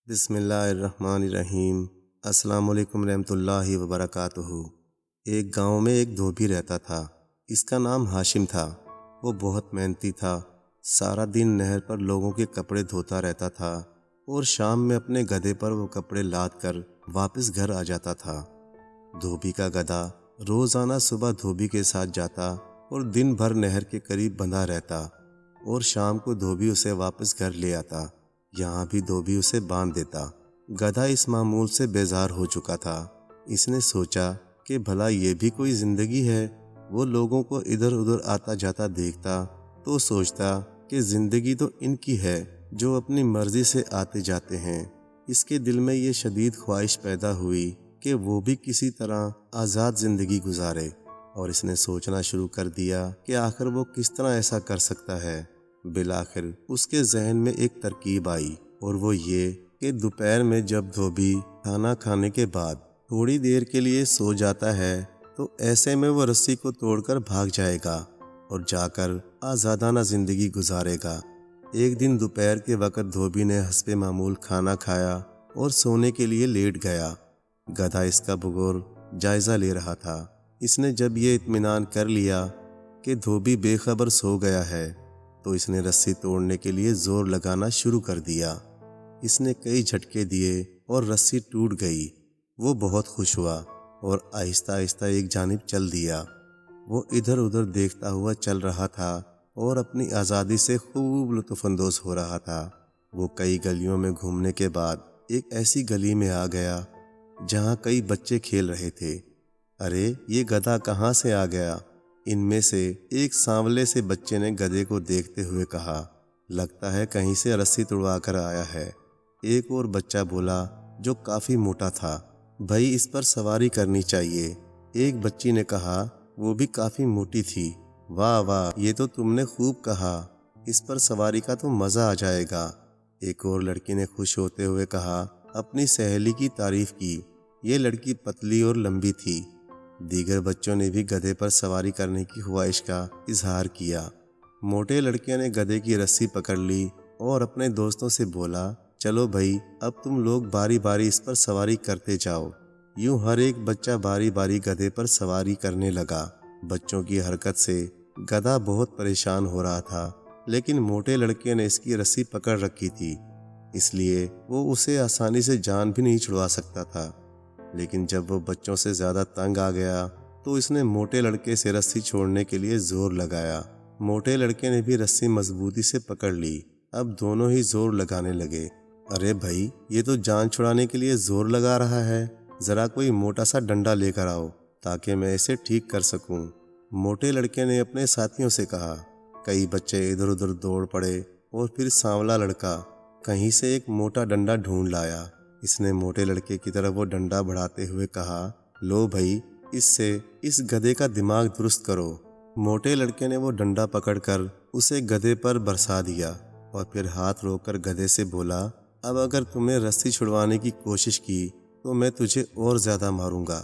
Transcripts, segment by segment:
بسم اللہ الرحمن الرحیم۔ السلام علیکم رحمۃ اللہ وبرکاتہ۔ ایک گاؤں میں ایک دھوبی رہتا تھا۔ اس کا نام ہاشم تھا۔ وہ بہت محنتی تھا۔ سارا دن نہر پر لوگوں کے کپڑے دھوتا رہتا تھا اور شام میں اپنے گدھے پر وہ کپڑے لاد کر واپس گھر آ جاتا تھا۔ دھوبی کا گدھا روزانہ صبح دھوبی کے ساتھ جاتا اور دن بھر نہر کے قریب بندھا رہتا اور شام کو دھوبی اسے واپس گھر لے آتا۔ یہاں بھی دھوبی اسے باندھ دیتا۔ گدھا اس معمول سے بیزار ہو چکا تھا۔ اس نے سوچا کہ بھلا یہ بھی کوئی زندگی ہے۔ وہ لوگوں کو ادھر ادھر آتا جاتا دیکھتا تو سوچتا کہ زندگی تو ان کی ہے جو اپنی مرضی سے آتے جاتے ہیں۔ اس کے دل میں یہ شدید خواہش پیدا ہوئی کہ وہ بھی کسی طرح آزاد زندگی گزارے، اور اس نے سوچنا شروع کر دیا کہ آخر وہ کس طرح ایسا کر سکتا ہے۔ بالآخر اس کے ذہن میں ایک ترکیب آئی، اور وہ یہ کہ دوپہر میں جب دھوبی کھانا کھانے کے بعد تھوڑی دیر کے لیے سو جاتا ہے تو ایسے میں وہ رسی کو توڑ کر بھاگ جائے گا اور جا کر آزادانہ زندگی گزارے گا۔ ایک دن دوپہر کے وقت دھوبی نے حسب معمول کھانا کھایا اور سونے کے لیے لیٹ گیا۔ گدھا اس کا بغور جائزہ لے رہا تھا۔ اس نے جب یہ اطمینان کر لیا کہ دھوبی بے خبر سو گیا ہے تو اس نے رسی توڑنے کے لیے زور لگانا شروع کر دیا۔ اس نے کئی جھٹکے دیے اور رسی ٹوٹ گئی۔ وہ بہت خوش ہوا اور آہستہ آہستہ ایک جانب چل دیا۔ وہ ادھر ادھر دیکھتا ہوا چل رہا تھا اور اپنی آزادی سے خوب لطف اندوز ہو رہا تھا۔ وہ کئی گلیوں میں گھومنے کے بعد ایک ایسی گلی میں آ گیا جہاں کئی بچے کھیل رہے تھے۔ ارے یہ گدھا کہاں سے آ گیا؟ ان میں سے ایک سانولے سے بچے نے گدھے کو دیکھتے ہوئے کہا، لگتا ہے کہیں سے رسی توڑوا کر آیا ہے۔ ایک اور بچہ بولا جو کافی موٹا تھا، بھائی اس پر سواری کرنی چاہیے۔ ایک بچی نے کہا، وہ بھی کافی موٹی تھی، واہ واہ یہ تو تم نے خوب کہا، اس پر سواری کا تو مزہ آ جائے گا۔ ایک اور لڑکی نے خوش ہوتے ہوئے کہا، اپنی سہیلی کی تعریف کی، یہ لڑکی پتلی اور لمبی تھی۔ دیگر بچوں نے بھی گدھے پر سواری کرنے کی خواہش کا اظہار کیا۔ موٹے لڑکے نے گدھے کی رسی پکڑ لی اور اپنے دوستوں سے بولا، چلو بھائی اب تم لوگ باری باری اس پر سواری کرتے جاؤ۔ یوں ہر ایک بچہ باری باری گدھے پر سواری کرنے لگا۔ بچوں کی حرکت سے گدھا بہت پریشان ہو رہا تھا، لیکن موٹے لڑکے نے اس کی رسی پکڑ رکھی تھی، اس لیے وہ اسے آسانی سے جان بھی نہیں چھڑوا سکتا تھا۔ لیکن جب وہ بچوں سے زیادہ تنگ آ گیا تو اس نے موٹے لڑکے سے رسی چھوڑنے کے لیے زور لگایا۔ موٹے لڑکے نے بھی رسی مضبوطی سے پکڑ لی۔ اب دونوں ہی زور لگانے لگے۔ ارے بھائی یہ تو جان چھڑانے کے لیے زور لگا رہا ہے، ذرا کوئی موٹا سا ڈنڈا لے کر آؤ تاکہ میں اسے ٹھیک کر سکوں۔ موٹے لڑکے نے اپنے ساتھیوں سے کہا۔ کئی بچے ادھر ادھر دوڑ پڑے اور پھر سانولا لڑکا کہیں سے ایک موٹا ڈنڈا ڈھونڈ لایا۔ اس نے موٹے لڑکے کی طرف وہ ڈنڈا بڑھاتے ہوئے کہا، لو بھائی اس سے اس گدھے کا دماغ درست کرو۔ موٹے لڑکے نے وہ ڈنڈا پکڑ کر اسے گدھے پر برسا دیا اور پھر ہاتھ روک کر گدھے سے بولا، اب اگر تم نے رسی چھڑوانے کی کوشش کی تو میں تجھے اور زیادہ ماروں گا۔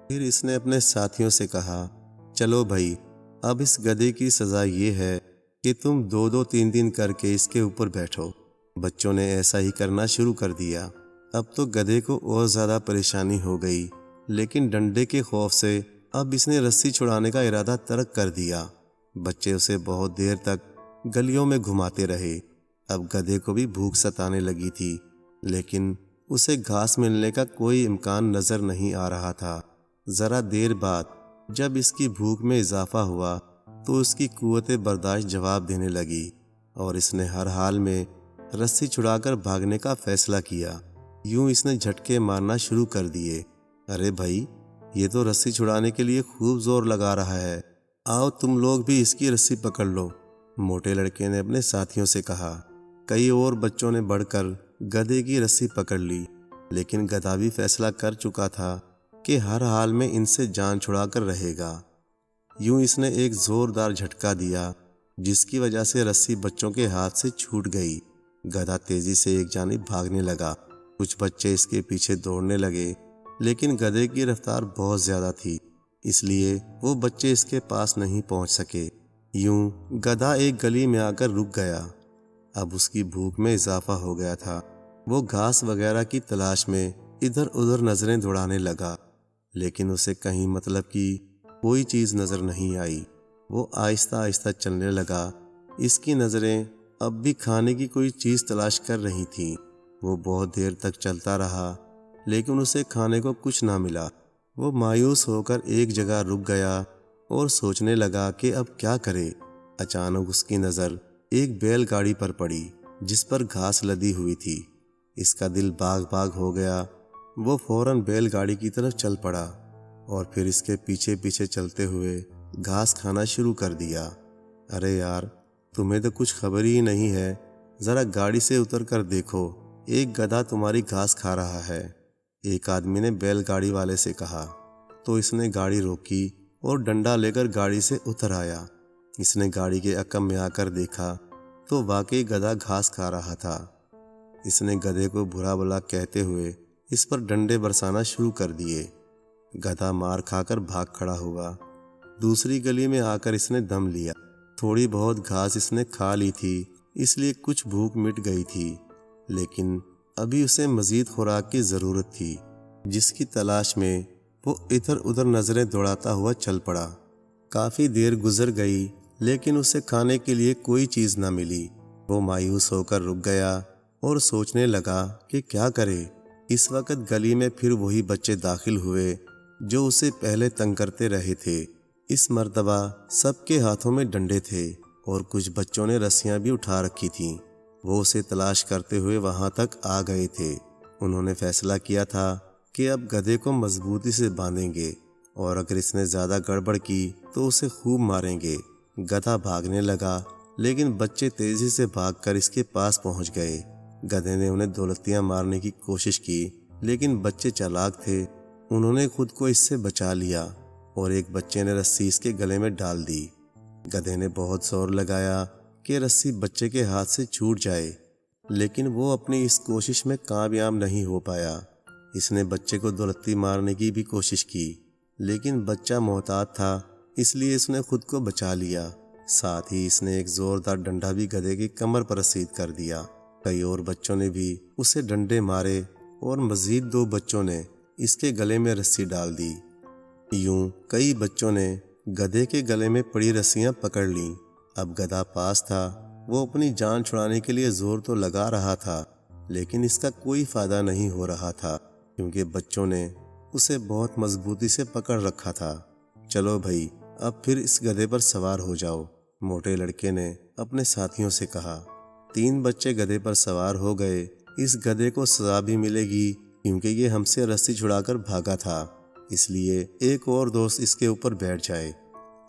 پھر اس نے اپنے ساتھیوں سے کہا، چلو بھائی اب اس گدھے کی سزا یہ ہے کہ تم 2-2 3 کر کے اس کے اوپر بیٹھو۔ بچوں نے ایسا ہی کرنا شروع کر دیا۔ اب تو گدھے کو اور زیادہ پریشانی ہو گئی، لیکن ڈنڈے کے خوف سے اب اس نے رسی چھڑانے کا ارادہ ترک کر دیا۔ بچے اسے بہت دیر تک گلیوں میں گھماتے رہے۔ اب گدھے کو بھی بھوک ستانے لگی تھی، لیکن اسے گھاس ملنے کا کوئی امکان نظر نہیں آ رہا تھا۔ ذرا دیر بعد جب اس کی بھوک میں اضافہ ہوا تو اس کی قوت برداشت جواب دینے لگی اور اس نے ہر حال میں رسی چھڑا کر بھاگنے کا فیصلہ کیا۔ یوں اس نے جھٹکے مارنا شروع کر دیے۔ ارے بھائی یہ تو رسی چھڑانے کے لیے خوب زور لگا رہا ہے، آؤ تم لوگ بھی اس کی رسی پکڑ لو، موٹے لڑکے نے اپنے ساتھیوں سے کہا۔ کئی اور بچوں نے بڑھ کر گدھے کی رسی پکڑ لی، لیکن گدھا بھی فیصلہ کر چکا تھا کہ ہر حال میں ان سے جان چھڑا کر رہے گا۔ یوں اس نے ایک زوردار جھٹکا دیا جس کی وجہ سے رسی بچوں کے ہاتھ سے چھوٹ گئی۔ گدھا تیزی سے ایک جانب بھاگنے لگا۔ کچھ بچے اس کے پیچھے دوڑنے لگے، لیکن گدھے کی رفتار بہت زیادہ تھی، اس لیے وہ بچے اس کے پاس نہیں پہنچ سکے۔ یوں گدھا ایک گلی میں آ کر رک گیا۔ اب اس کی بھوک میں اضافہ ہو گیا تھا وہ گھاس وغیرہ کی تلاش میں ادھر ادھر نظریں دوڑانے لگا، لیکن اسے کہیں مطلب کی کوئی چیز نظر نہیں آئی۔ وہ آہستہ آہستہ چلنے لگا۔ اس کی نظریں اب بھی کھانے کی کوئی چیز تلاش کر رہی تھیں۔ وہ بہت دیر تک چلتا رہا، لیکن اسے کھانے کو کچھ نہ ملا۔ وہ مایوس ہو کر ایک جگہ رک گیا اور سوچنے لگا کہ اب کیا کرے۔ اچانک اس کی نظر ایک بیل گاڑی پر پڑی جس پر گھاس لدی ہوئی تھی۔ اس کا دل باغ باغ ہو گیا۔ وہ فوراً بیل گاڑی کی طرف چل پڑا اور پھر اس کے پیچھے پیچھے چلتے ہوئے گھاس کھانا شروع کر دیا۔ ارے یار، تمہیں تو کچھ خبر ہی نہیں ہے، ذرا گاڑی سے اتر کر دیکھو، ایک گدھا تمہاری گھاس کھا رہا ہے، ایک آدمی نے بیل گاڑی والے سے کہا۔ تو اس نے گاڑی روکی اور ڈنڈا لے کر گاڑی سے اتر آیا۔ اس نے گاڑی کے عقب میں آ کر دیکھا تو واقعی گدھا گھاس کھا رہا تھا۔ اس نے گدھے کو برا بھلا کہتے ہوئے اس پر ڈنڈے برسانا شروع کر دیے۔ گدھا مار کھا کر بھاگ کھڑا ہوا۔ دوسری گلی میں آ کر اس نے دم لیا۔ تھوڑی بہت گھاس اس نے کھا لی تھی، اس لیے کچھ بھوک مٹ گئی تھی، لیکن ابھی اسے مزید خوراک کی ضرورت تھی، جس کی تلاش میں وہ ادھر ادھر نظریں دوڑاتا ہوا چل پڑا۔ کافی دیر گزر گئی، لیکن اسے کھانے کے لیے کوئی چیز نہ ملی۔ وہ مایوس ہو کر رک گیا اور سوچنے لگا کہ کیا کرے۔ اس وقت گلی میں پھر وہی بچے داخل ہوئے جو اسے پہلے تنگ کرتے رہے تھے۔ اس مرتبہ سب کے ہاتھوں میں ڈنڈے تھے اور کچھ بچوں نے رسیاں بھی اٹھا رکھی تھیں۔ وہ اسے تلاش کرتے ہوئے وہاں تک آ گئے تھے۔ انہوں نے فیصلہ کیا تھا کہ اب گدھے کو مضبوطی سے باندھیں گے اور اگر اس نے زیادہ گڑبڑ کی تو اسے خوب ماریں گے۔ گدھا بھاگنے لگا، لیکن بچے تیزی سے بھاگ کر اس کے پاس پہنچ گئے۔ گدھے نے انہیں دولتیاں مارنے کی کوشش کی، لیکن بچے چالاک تھے، انہوں نے خود کو اس سے بچا لیا اور ایک بچے نے رسی اس کے گلے میں ڈال دی۔ گدھے نے بہت زور لگایا کہ رسی بچے کے ہاتھ سے چھوٹ جائے، لیکن وہ اپنی اس کوشش میں کامیاب نہیں ہو پایا۔ اس نے بچے کو دولتی مارنے کی بھی کوشش کی، لیکن بچہ محتاط تھا، اس لیے اس نے خود کو بچا لیا۔ ساتھ ہی اس نے ایک زوردار ڈنڈا بھی گدھے کی کمر پر رسید کر دیا۔ کئی اور بچوں نے بھی اسے ڈنڈے مارے اور مزید 2 بچوں نے اس کے گلے میں رسی ڈال دی۔ یوں کئی بچوں نے گدھے کے گلے میں پڑی رسیاں پکڑ لیں۔ اب گدھا پاس تھا، وہ اپنی جان چھڑانے کے لیے زور تو لگا رہا تھا، لیکن اس کا کوئی فائدہ نہیں ہو رہا تھا، کیونکہ بچوں نے اسے بہت مضبوطی سے پکڑ رکھا تھا۔ چلو بھائی، اب پھر اس گدھے پر سوار ہو جاؤ، موٹے لڑکے نے اپنے ساتھیوں سے کہا۔ 3 بچے گدھے پر سوار ہو گئے۔ اس گدھے کو سزا بھی ملے گی کیونکہ یہ ہم سے رسی چھڑا کر بھاگا تھا، اس لیے ایک اور دوست اس کے اوپر بیٹھ جائے،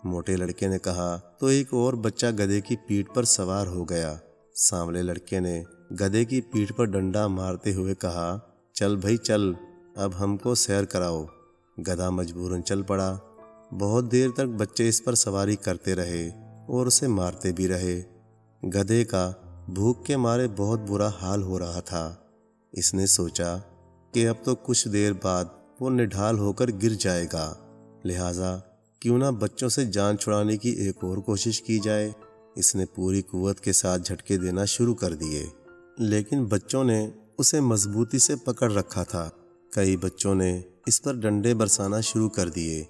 موٹے لڑکے نے کہا۔ تو ایک اور بچہ گدھے کی پیٹھ پر سوار ہو گیا۔ سانولے لڑکے نے گدھے کی پیٹھ پر ڈنڈا مارتے ہوئے کہا، چل بھائی چل، اب ہم کو سیر کراؤ۔ گدھا مجبوراً چل پڑا۔ بہت دیر تک بچے اس پر سواری کرتے رہے اور اسے مارتے بھی رہے۔ گدھے کا بھوک کے مارے بہت برا حال ہو رہا تھا۔ اس نے سوچا کہ اب تو کچھ دیر بعد وہ نڈھال ہو کر گر جائے گا، لہٰذا کیوں نہ بچوں سے جان چھڑانے کی ایک اور کوشش کی جائے۔ اس نے پوری قوت کے ساتھ جھٹکے دینا شروع کر دیے، لیکن بچوں نے اسے مضبوطی سے پکڑ رکھا تھا۔ کئی بچوں نے اس پر ڈنڈے برسانا شروع کر دیے۔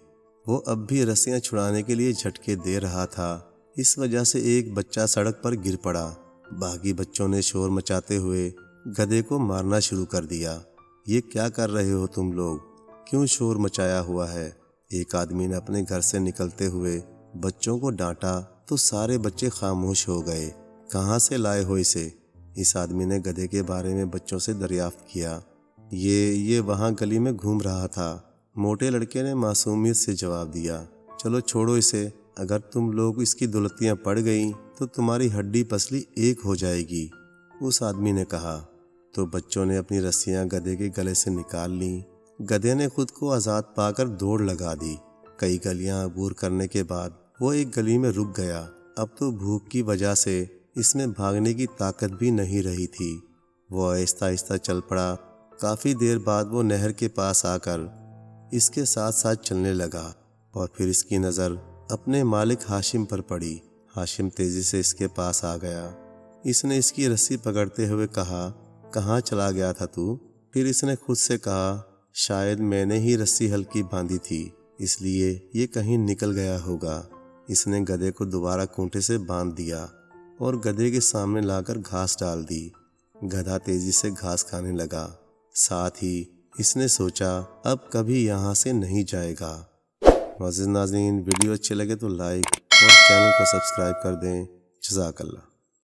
وہ اب بھی رسیاں چھڑانے کے لیے جھٹکے دے رہا تھا، اس وجہ سے ایک بچہ سڑک پر گر پڑا۔ باقی بچوں نے شور مچاتے ہوئے گدھے کو مارنا شروع کر دیا۔ یہ کیا کر رہے ہو تم لوگ؟ کیوں شور مچایا ہوا ہے؟ ایک آدمی نے اپنے گھر سے نکلتے ہوئے بچوں کو ڈانٹا تو سارے بچے خاموش ہو گئے۔ کہاں سے لائے ہو اسے؟ اس آدمی نے گدھے کے بارے میں بچوں سے دریافت کیا۔ یہ وہاں گلی میں گھوم رہا تھا، موٹے لڑکے نے معصومیت سے جواب دیا۔ چلو چھوڑو اسے، اگر تم لوگ اس کی دولتیاں پڑ گئیں تو تمہاری ہڈی پسلی ایک ہو جائے گی، اس آدمی نے کہا۔ تو بچوں نے اپنی رسیاں گدھے کے گلے سے نکال لیں۔ گدھے نے خود کو آزاد پا کر دوڑ لگا دی۔ کئی گلیاں عبور کرنے کے بعد وہ ایک گلی میں رک گیا۔ اب تو بھوک کی وجہ سے اس میں بھاگنے کی طاقت بھی نہیں رہی تھی۔ وہ آہستہ آہستہ چل پڑا۔ کافی دیر بعد وہ نہر کے پاس آ کر اس کے ساتھ ساتھ چلنے لگا اور پھر اس کی نظر اپنے مالک ہاشم پر پڑی۔ ہاشم تیزی سے اس کے پاس آ گیا۔ اس نے اس کی رسی پکڑتے ہوئے کہا، کہاں چلا گیا تھا تو؟ پھر اس نے خود سے کہا شاید میں نے ہی رسی ہلکی باندھی تھی، اس لیے یہ کہیں نکل گیا ہوگا۔ اس نے گدھے کو دوبارہ کونٹے سے باندھ دیا اور گدھے کے سامنے لا کر گھاس ڈال دی۔ گدھا تیزی سے گھاس کھانے لگا، ساتھ ہی اس نے سوچا اب کبھی یہاں سے نہیں جائے گا۔ معزز ناظرین، ویڈیو اچھے لگے تو لائک اور چینل کو سبسکرائب کر دیں۔ جزاک اللہ۔